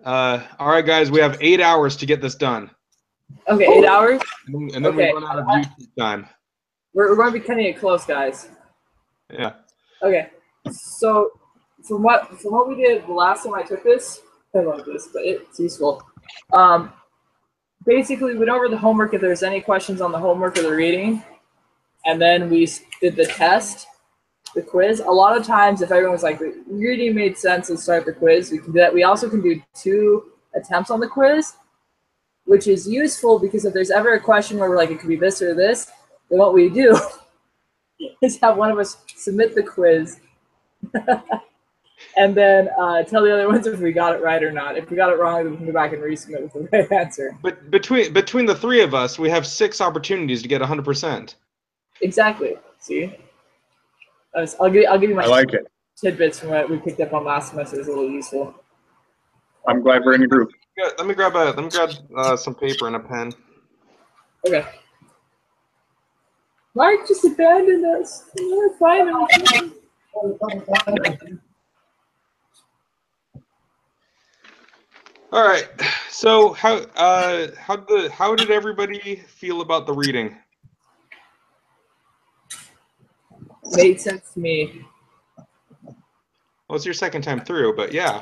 All right, guys, we have 8 hours to get this done. Okay, 8 hours? And then we run out of YouTube time. We're going to be cutting it close, guys. Yeah. Okay, so from what we did the last time I took this, I love this, but it's useful. Basically, we went over the homework if there's any questions on the homework or the reading, and then we did the test, the quiz. A lot of times, if everyone was like, the reading made sense, let's start the quiz, we can do that. We also can do 2 attempts on the quiz, which is useful because if there's ever a question where we're like, it could be this or this, then what we do is have one of us submit the quiz and then tell the other ones if we got it right or not. If we got it wrong, then we can go back and resubmit with the right answer. But between the 3 of us, we have 6 opportunities to get 100%. Exactly. See, I'll give you my I like it. tidbits from what we picked up on last semester. It's a little useful. I'm glad we're in a group. Yeah, let me grab some paper and a pen. Okay. Mark just abandoned us. We're fine. All right. So how did everybody feel about the reading? Made sense to me. Well, it's your second time through, but yeah.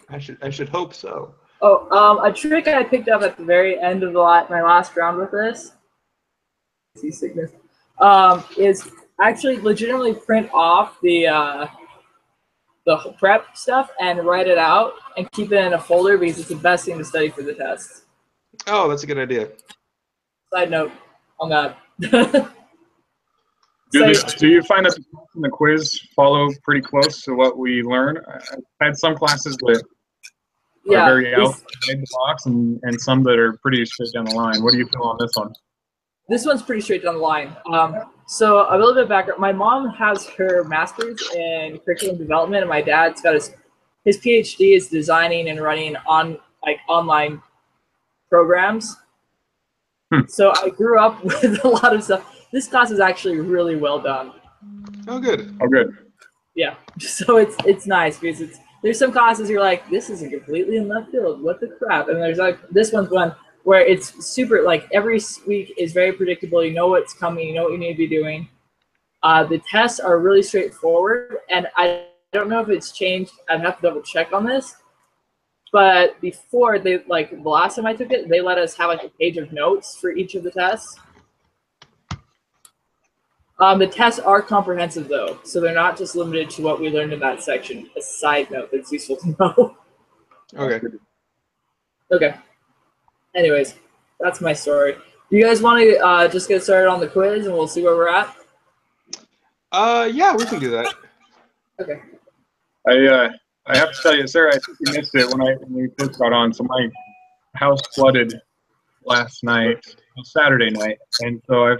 I should hope so. Oh, a trick I picked up at the very end of my last round with this, seasickness, is actually legitimately print off the prep stuff and write it out and keep it in a folder because it's the best thing to study for the test. Oh, that's a good idea. Side note on that. Do you find that the quiz follow pretty close to what we learn? I've had some classes that are very outside the box and some that are pretty straight down the line. What do you feel on this one? This one's pretty straight down the line. So a little bit of background. My mom has her master's in curriculum development, and my dad's got his PhD is designing and running online programs. So I grew up with a lot of stuff. This class is actually really well done. Oh, good. Oh, good. Yeah. So it's nice because there's some classes you're like, this is completely in left field. What the crap? And there's like this one's one where it's super, like every week is very predictable. You know what's coming. You know what you need to be doing. The tests are really straightforward, and I don't know if it's changed. I'd have to double check on this. But before, the last time I took it, they let us have like a page of notes for each of the tests. The tests are comprehensive though, so they're not just limited to what we learned in that section. A side note that's useful to know. Okay. Okay. Anyways, that's my story. Do you guys want to just get started on the quiz and we'll see where we're at? Yeah, we can do that. Okay. I have to tell you, Sarah, I think you missed it when we first got on. So my house flooded last night, Saturday night, and so I've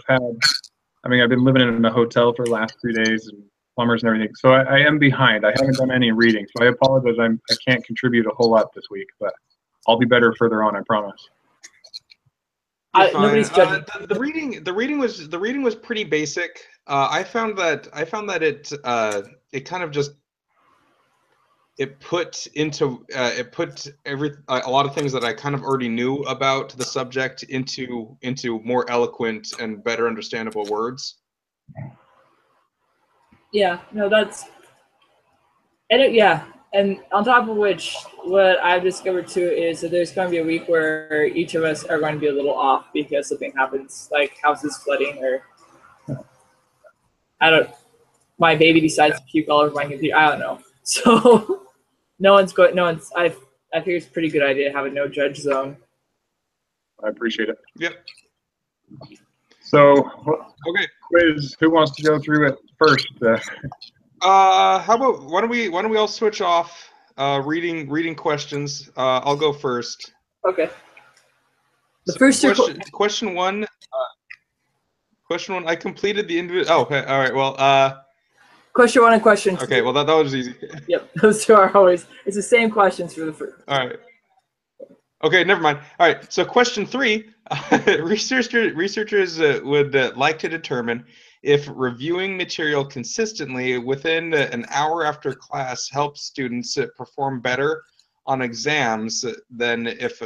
been living in a hotel for the last 3 days and plumbers and everything. So I am behind. I haven't done any reading, so I apologize. I can't contribute a whole lot this week, but I'll be better further on, I promise. Nobody's judging. The reading was pretty basic. I found that it kind of just put a lot of things that I kind of already knew about the subject into more eloquent and better understandable words. Yeah, no, and on top of which, what I've discovered too is that there's going to be a week where each of us are going to be a little off because something happens, like houses flooding, or my baby decides to puke all over my computer. I don't know. So I figure it's a pretty good idea to have a no judge zone. I appreciate it. Yep. So, okay, quiz. Who wants to go through it first? How about why don't we all switch off reading questions? I'll go first. Okay. The first question one. Question one. I completed the individual. Oh, okay. All right. Well. Question one and question two. Okay. Well, that was easy. Yep. Those two are always. It's the same questions for the first. All right. Okay. Never mind. All right. So question 3. Researchers would like to determine If reviewing material consistently within an hour after class helps students perform better on exams than if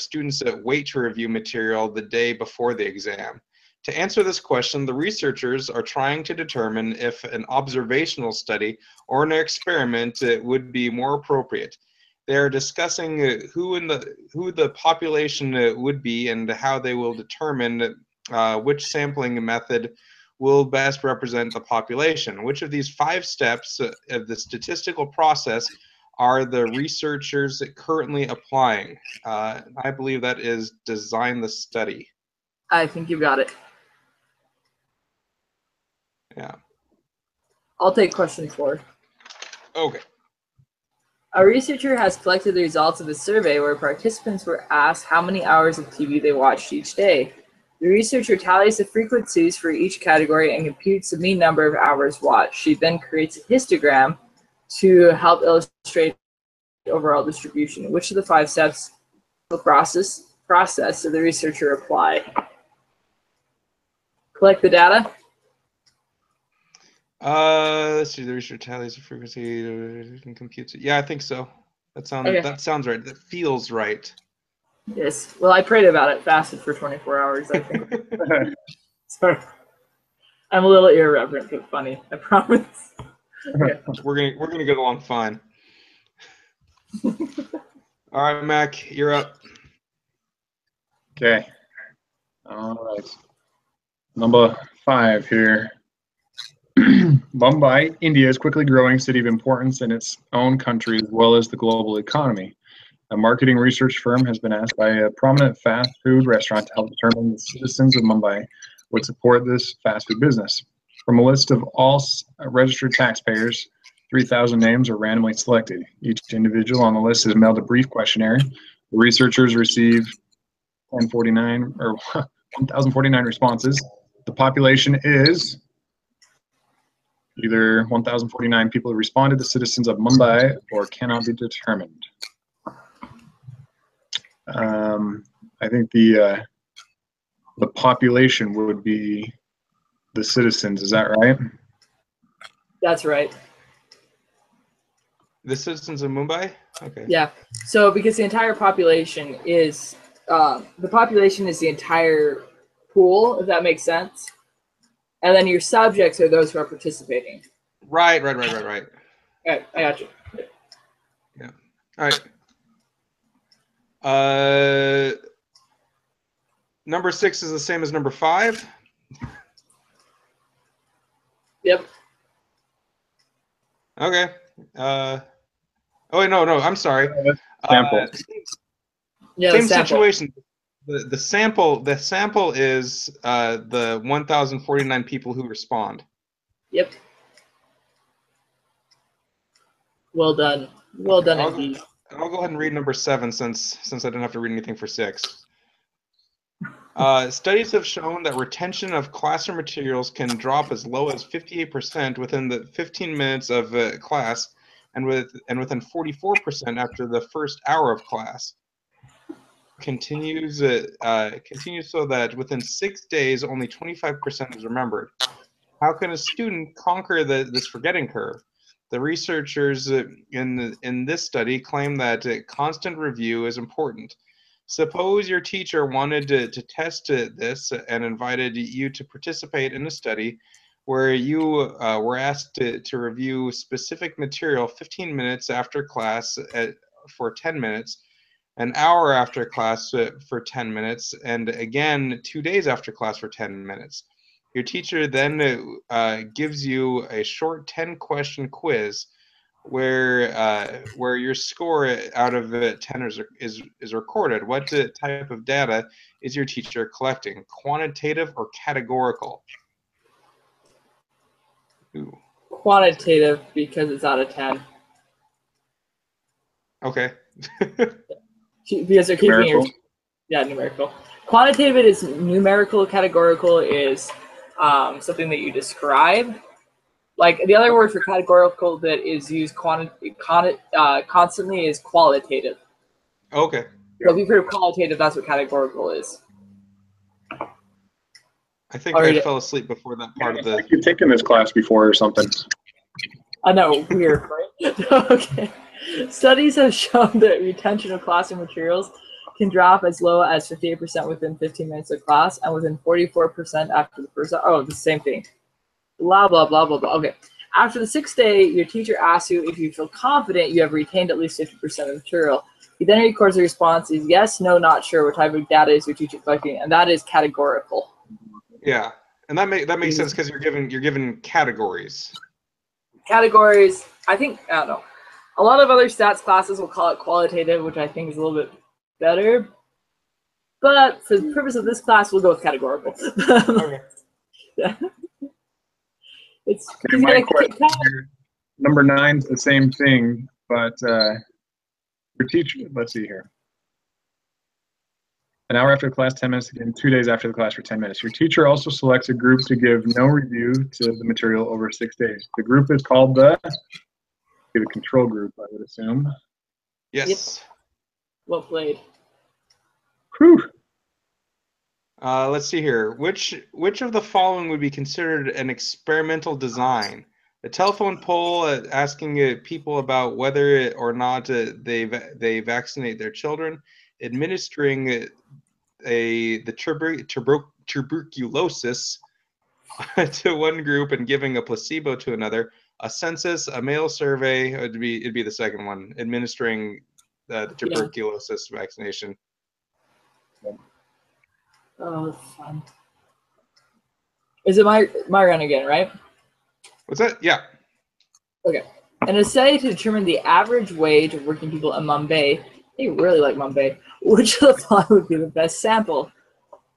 students wait to review material the day before the exam. To answer this question, the researchers are trying to determine if an observational study or an experiment would be more appropriate. They are discussing who the population would be and how they will determine which sampling method will best represent the population. Which of these 5 steps of the statistical process are the researchers currently applying? I believe that is design the study. I think you got it. Yeah. I'll take question 4. Okay. A researcher has collected the results of a survey where participants were asked how many hours of TV they watched each day. The researcher tallies the frequencies for each category and computes the mean number of hours watched. She then creates a histogram to help illustrate the overall distribution. Which of the 5 steps of the process did the researcher apply? Collect the data. Let's see. The research tallies the frequency and computes it. Yeah, I think so. That sounds right. That feels right. Yes. Well, I prayed about it, fasted for 24 hours, I think. Sorry. I'm a little irreverent, but funny. I promise. Okay. We're gonna get along fine. All right, Mac, you're up. Okay. All right. Number 5 here. Mumbai, India is a quickly growing city of importance in its own country as well as the global economy. A marketing research firm has been asked by a prominent fast food restaurant to help determine the citizens of Mumbai would support this fast food business. From a list of all registered taxpayers, 3,000 names are randomly selected. Each individual on the list is mailed a brief questionnaire. The researchers received 1,049 responses. The population is either 1,049 people who responded to citizens of Mumbai or cannot be determined. I think the population would be the citizens. Is that right? That's right. The citizens of Mumbai? Okay. Yeah. So because the entire population is the entire pool, if that makes sense. And then your subjects are those who are participating. Right. Okay, I got you. Yeah. All right. Number 6 is the same as number 5. Yep. Okay. Oh wait, no. I'm sorry. Sample. Yeah. Same situation. The sample is the 1,049 people who respond. Yep. Well done. Well done indeed. I'll go ahead and read number 7 since I didn't have to read anything for 6. Studies have shown that retention of classroom materials can drop as low as 58% within the 15 minutes of class, and within 44% after the first hour of class. Continues so that within 6 days, only 25% is remembered. How can a student conquer this forgetting curve? The researchers in this study claim that constant review is important. Suppose your teacher wanted to test this and invited you to participate in a study where you were asked to review specific material 15 minutes after class for 10 minutes, an hour after class for 10 minutes, and again 2 days after class for 10 minutes. Your teacher then gives you a short 10-question quiz where your score out of 10 is recorded. What type of data is your teacher collecting? Quantitative or categorical? Ooh. Quantitative, because it's out of 10. Okay. Because they're keeping numerical. Quantitative is numerical. Categorical is something that you describe. Like the other word for categorical that is used constantly is qualitative. Okay. So if you've heard of qualitative, that's what categorical is. I think Or I you- fell asleep before that part of It's the. like you've taken this class before or something. I know, weird, right? Okay. Studies have shown that retention of classroom materials can drop as low as 58% within 15 minutes of class and within 44% after the first. Oh, the same thing. Blah, blah, blah, blah, blah. Okay. After the 6th day, your teacher asks you if you feel confident you have retained at least 50% of the material. He then records the response is yes, no, not sure. What type of data is your teacher collecting? And that is categorical. Yeah, and that makes sense because you're given categories. Categories, I don't know. A lot of other stats classes will call it qualitative, which I think is a little bit better. But for the purpose of this class, we'll go with categorical. Okay. Yeah. It's Okay, my question here, number 9 is the same thing, but your teacher, let's see here. An hour after the class, 10 minutes again, 2 days after the class for 10 minutes. Your teacher also selects a group to give no review to the material over 6 days. The group is called the control group, I would assume. Yes. Yep. Well played. Whew. Let's see here. Which of the following would be considered an experimental design? A telephone poll asking people about whether or not they vaccinate their children, administering tuberculosis to one group and giving a placebo to another, a census, a mail survey. It'd be the second one, administering the tuberculosis vaccination. Oh, that's fun. Is it my run again, right? What's that? Yeah. Okay. An essay to determine the average wage of working people in Mumbai. They really like Mumbai. Which of the following would be the best sample?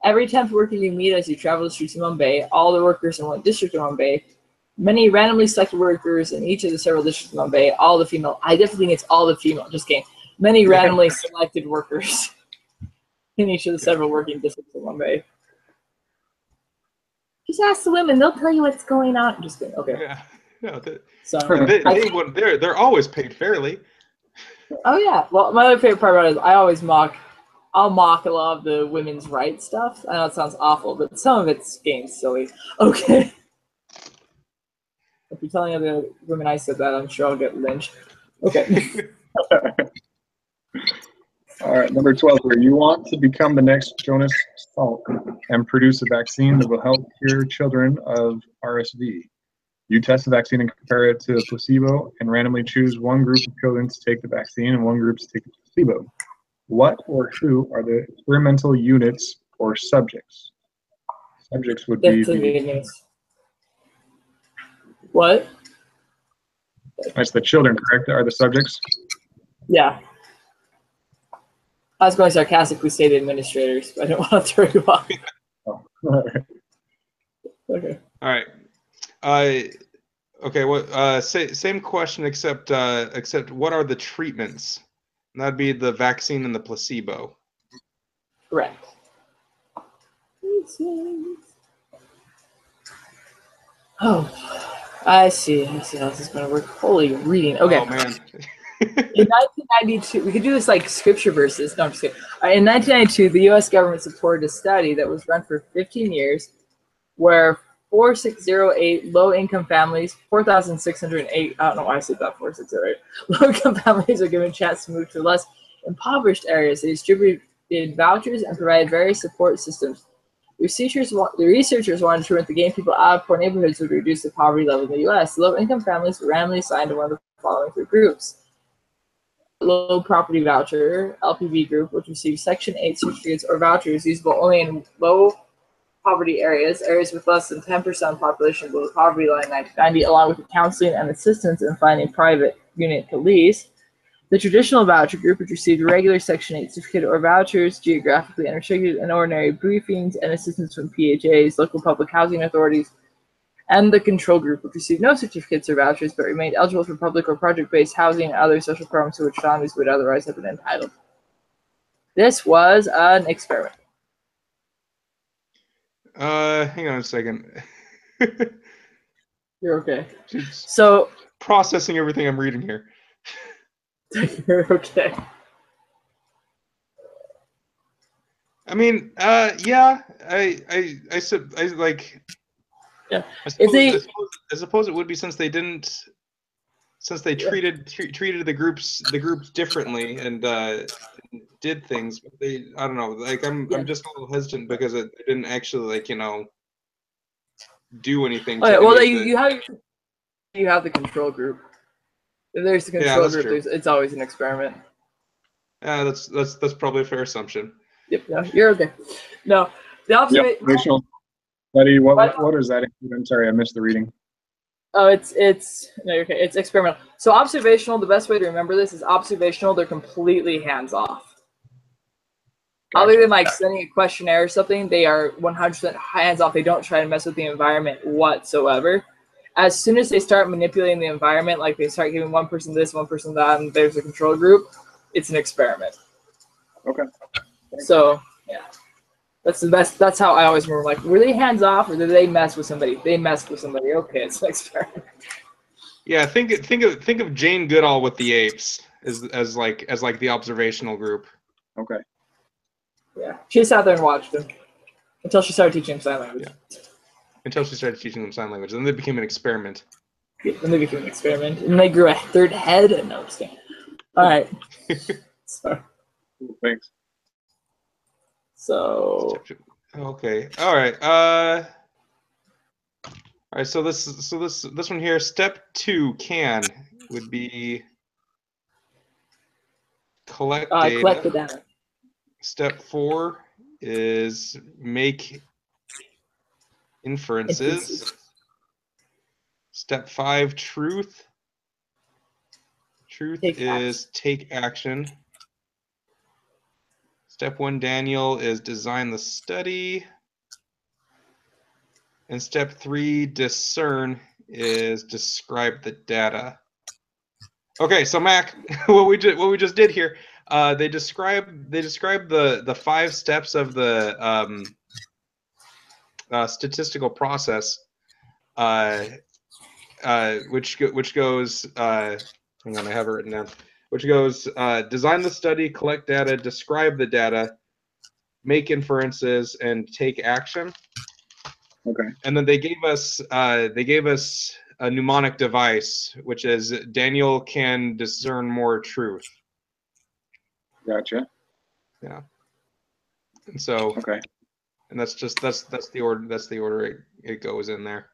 Every 10th worker you meet as you travel the streets of Mumbai, all the workers in one district of Mumbai, many randomly selected workers in each of the several districts of Mumbai, all the female. I definitely think it's all the female. Just kidding. Many randomly selected workers in each of the several working districts of Mumbai. Just ask the women; they'll tell you what's going on. I'm just kidding. Okay. Yeah. No, So they're always paid fairly. oh yeah. Well, my other favorite part about it is I'll mock a lot of the women's rights stuff. I know it sounds awful, but some of it's getting silly. Okay. If you're telling other women I said that, I'm sure I'll get lynched. Okay. All right, number 12 here. You want to become the next Jonas Salk and produce a vaccine that will help cure children of RSV. You test the vaccine and compare it to a placebo and randomly choose one group of children to take the vaccine and one group to take the placebo. What or who are the experimental units or subjects? Subjects would be What? That's the children, correct? Are the subjects? Yeah. I was going to sarcastically say the administrators, but I don't want to throw you off. Oh. Okay. All right. Okay. What? Same question, except what are the treatments? And that'd be the vaccine and the placebo. Correct. Oh, I see how this is going to work. Holy reading. Okay. Oh man. In 1992, we could do this like scripture verses. No, I'm just kidding. In 1992, the U.S. government supported a study that was run for 15 years where 4,608 low-income families, 4,608, I don't know why I said that, 4,608, low-income families are given a chance to move to less impoverished areas. They distributed vouchers and provided various support systems. The researchers wanted to prevent getting people out of poor neighborhoods would reduce the poverty level in the U.S. Low-income families were randomly assigned to one of the following three groups. Low property voucher, LPV group, which receives Section 8 certificates or vouchers usable only in low poverty areas with less than 10% population below the poverty line in 1990, along with counseling and assistance in finding private unit to lease. The traditional voucher group, which received regular Section 8 certificate or vouchers, geographically unrestricted, and ordinary briefings and assistance from PHAs, local public housing authorities, and the control group, which received no certificates or vouchers but remained eligible for public or project-based housing and other social programs to which families would otherwise have been entitled. This was an experiment. Hang on a second. You're okay. Just So processing everything I'm reading here. you're okay. I mean, yeah, I like. Yeah. I If suppose, they, I suppose it would be since they didn't, since they Yeah. treated the groups differently and did things. But they, I don't know. Like Yeah. I'm just a little hesitant because they didn't actually like do anything oh to yeah, any well, of you have the control group. If there's the Yeah, control that's group, true. it's always an experiment. Yeah, that's probably a fair assumption. Yep, no, you're okay. No, the The observation. observational study. What? What does that include? I'm sorry, I missed the reading. Oh, it's no, you're okay. It's experimental. So observational. The best way to remember this is observational. They're completely hands off. Other Gotcha. than like sending a questionnaire or something, they are 100% hands off. They don't try to mess with the environment whatsoever. As soon as they start manipulating the environment, like they start giving one person this, one person that, and there's a control group, it's an experiment. Okay. So yeah, that's the best. That's how I always remember. Like, were they hands off or did they mess with somebody? They messed with somebody. Okay, it's an experiment. Yeah, think of Jane Goodall with the apes as like the observational group. Okay. Yeah, she sat there and watched them until she started teaching them sign language. Yeah. Until she started teaching them sign language, then they became an experiment. Yeah, then they became an experiment, and they grew a third head. And no, just kidding. All right. So. Cool, thanks. So. Okay. All right. All right. So this one here, step 2 would be collect data. Collect the data. Step 4 is make inferences. Step 5, truth. Truth is take action. Step 1, Daniel, is design the study. And step 3, discern, is describe the data. Okay, so Mac, what we just did here, they describe the 5 steps of the statistical process, which goes. Hang on, I have it written down. Which goes design the study, collect data, describe the data, make inferences, and take action. Okay. And then they gave us a mnemonic device, which is Daniel can discern more truth. Gotcha. Yeah. And so. Okay. And that's the order. That's the order it goes in there.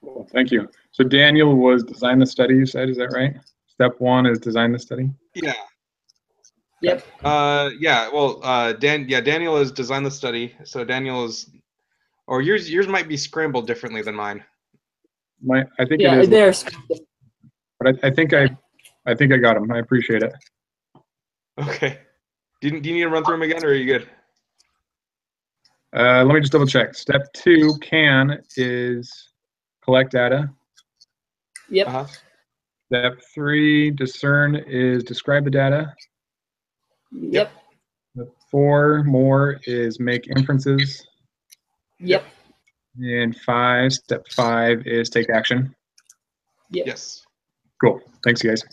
Cool. Thank you. So Daniel was design the study. You said, is that right? Step 1 is design the study. Yeah. Yep. Yeah. Well, Daniel is design the study. So Daniel is, or yours might be scrambled differently than mine. I think yeah, it is. There's. But I think I got him. I appreciate it. Okay. Do you need to run through them again, or are you good? Let me just double check. Step 2 is collect data. Yep. Uh-huh. Step 3, discern, is describe the data. Yep. Step 4, more, is make inferences. Yep. And step 5 is take action. Yep. Yes. Cool. Thanks, guys.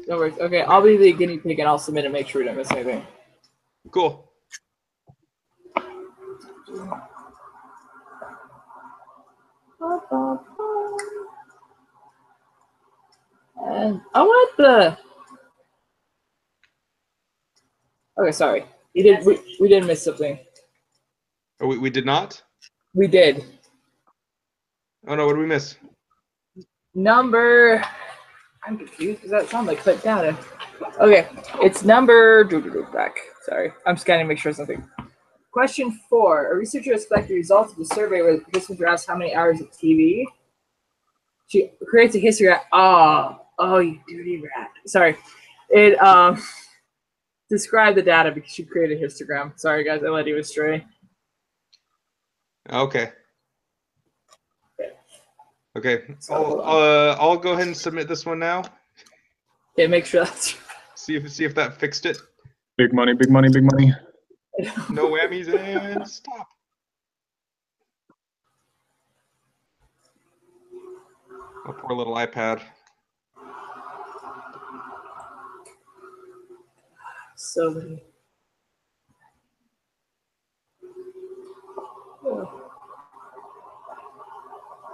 No worries. Okay, I'll be the guinea pig and I'll submit and make sure we don't miss anything. Cool. And I want the. Okay, sorry. We did miss something. Oh, we did not? We did. Oh no, what did we miss? Number. I'm confused because that sounds like click data. Okay, it's number. Back. Sorry, I'm scanning to make sure it's nothing. Question 4. A researcher has collected the results of the survey where the participants were asked how many hours of TV. She creates a history. Oh, you dirty rat. Sorry. It describe the data because she created a histogram. Sorry guys, I led you astray. Okay. Okay. I'll go ahead and submit this one now. Okay, make sure that's See if that fixed it. Big money, big money, big money. No whammies and stop. Oh, poor little iPad. So many.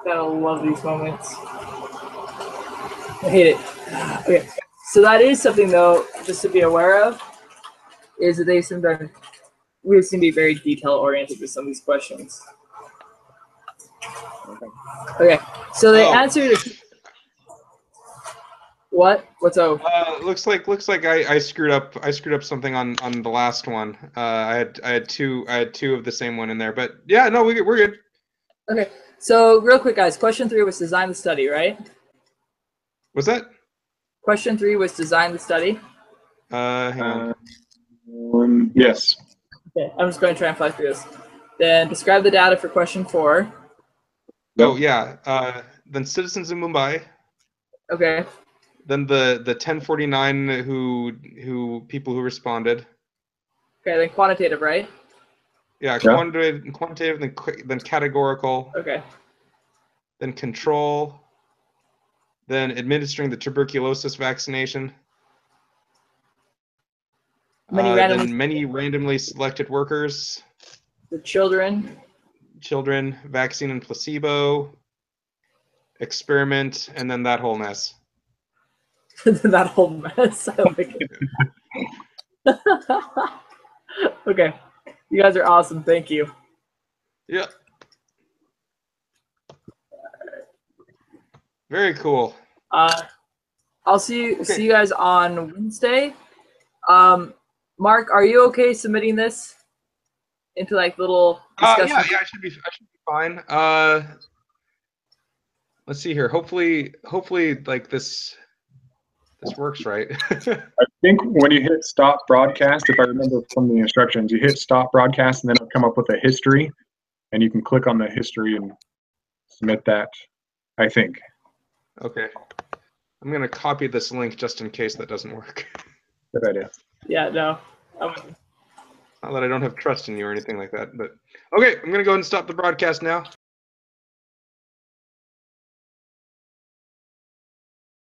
Gotta love these moments. I hate it. Okay, so that is something though, just to be aware of, is that they sometimes we seem to be very detail oriented with some of these questions. Okay, so they answered. What? What's up? Looks like I screwed up. I screwed up something on the last one. I had two of the same one in there, but yeah, no, we're good. Okay, so real quick, guys. Question 3 was design the study, right? Was that? Question 3 was design the study. Hang on. Yes. Okay, I'm just going to try and fly through this. Then describe the data for question 4. Oh yeah. Then citizens in Mumbai. Okay. Then the 1049 who people who responded. Okay, then quantitative, right? Yeah, Yeah. quantitative, then categorical. Okay. Then control. Then administering the tuberculosis vaccination. Then many randomly selected workers. The children. Children, vaccine and placebo. Experiment, and then that whole mess. That whole mess. I like it. Okay. You guys are awesome. Thank you. Yeah. Very cool. I'll see you guys on Wednesday. Mark, are you okay submitting this into like little discussion? Yeah, I should be fine. Let's see here. Hopefully like this works right. I think when you hit stop broadcast, if I remember from the instructions, you hit stop broadcast and then it'll come up with a history, and you can click on the history and submit that, I think. Okay. I'm going to copy this link just in case that doesn't work. Good idea. Yeah, no. Not that I don't have trust in you or anything like that, but okay, I'm going to go ahead and stop the broadcast now.